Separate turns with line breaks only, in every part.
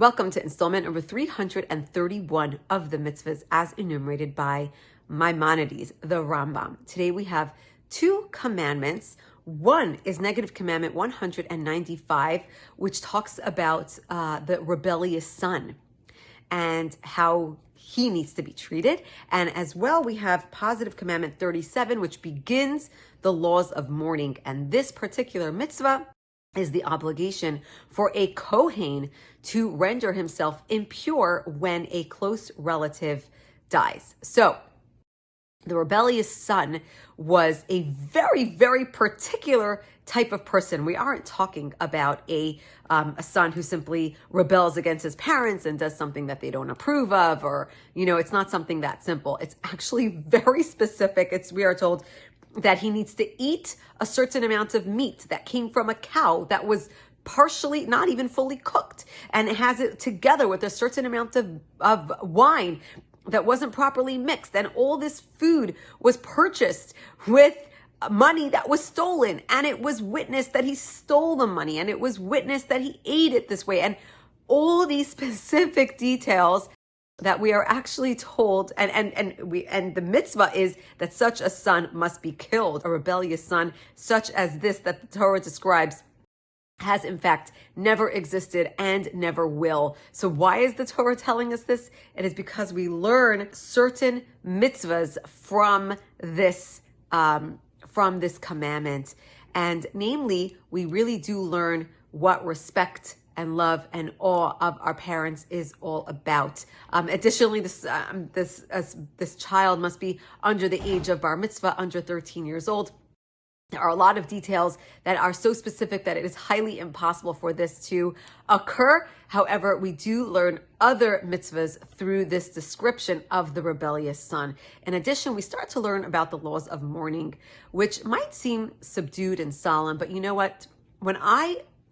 Welcome to installment number 331 of the mitzvahs as enumerated by Maimonides, the Rambam. Today we have two commandments. One is negative commandment 195, which talks about the rebellious son and how he needs to be treated. And as well, we have positive commandment 37, which begins the laws of mourning. And this particular mitzvah is the obligation for a Kohen to render himself impure when a close relative dies. So the rebellious son was a very, very particular type of person. We aren't talking about a son who simply rebels against his parents and does something that they don't approve of, or, it's not something that simple. It's actually very specific. We are told that he needs to eat a certain amount of meat that came from a cow that was partially, not even fully cooked, and it has it together with a certain amount of wine that wasn't properly mixed. And all this food was purchased with money that was stolen. And it was witnessed that he stole the money. And it was witnessed that he ate it this way. And all these specific details that we are actually told, and the mitzvah is that such a son must be killed. A rebellious son, such as this that the Torah describes, has in fact never existed and never will. So why is the Torah telling us this? It is because we learn certain mitzvahs from this commandment. And namely, we really do learn what respect and love and awe of our parents is all about. Additionally, this child must be under the age of bar mitzvah, under 13 years old. There are a lot of details that are so specific that it is highly impossible for this to occur. However, we do learn other mitzvahs through this description of the rebellious son. In addition, we start to learn about the laws of mourning, which might seem subdued and solemn, but you know what?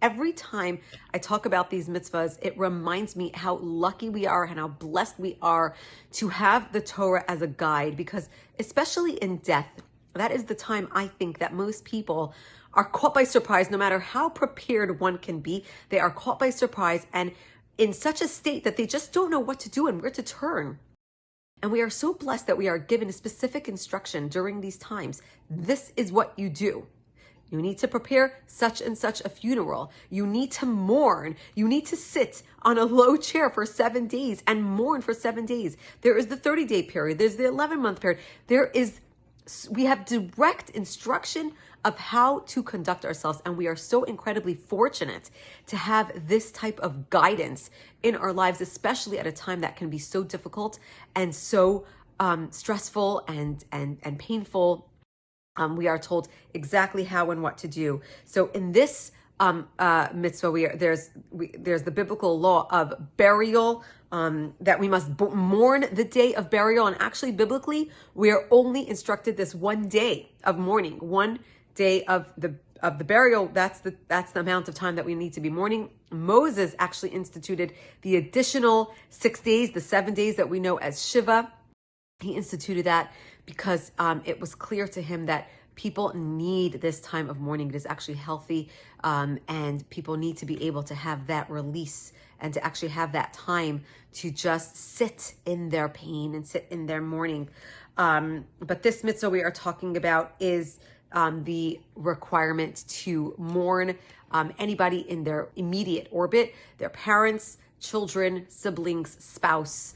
Every time I talk about these mitzvahs, it reminds me how lucky we are and how blessed we are to have the Torah as a guide, because especially in death, that is the time I think that most people are caught by surprise. No matter how prepared one can be, they are caught by surprise and in such a state that they just don't know what to do and where to turn. And we are so blessed that we are given a specific instruction during these times. This is what you do. You need to prepare such and such a funeral. You need to mourn. You need to sit on a low chair for 7 days and mourn for 7 days. There is the 30-day period. There's the 11-month period. We have direct instruction of how to conduct ourselves. And we are so incredibly fortunate to have this type of guidance in our lives, especially at a time that can be so difficult and so stressful and painful. We are told exactly how and what to do. So in this mitzvah, there's the biblical law of burial, that we must mourn the day of burial. And actually, biblically, we are only instructed this one day of mourning, one day of the burial. That's the amount of time that we need to be mourning. Moses actually instituted the additional 6 days, the 7 days that we know as Shiva. He instituted that because it was clear to him that people need this time of mourning. It is actually healthy, and people need to be able to have that release and to actually have that time to just sit in their pain and sit in their mourning. But this mitzvah we are talking about is the requirement to mourn anybody in their immediate orbit, their parents, children, siblings, spouse.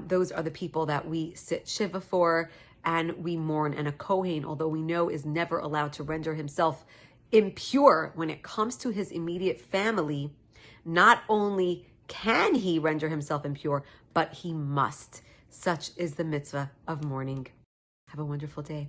Those are the people that we sit Shiva for and we mourn. And a Kohen, although we know is never allowed to render himself impure when it comes to his immediate family, not only can he render himself impure, but he must. Such is the mitzvah of mourning. Have a wonderful day.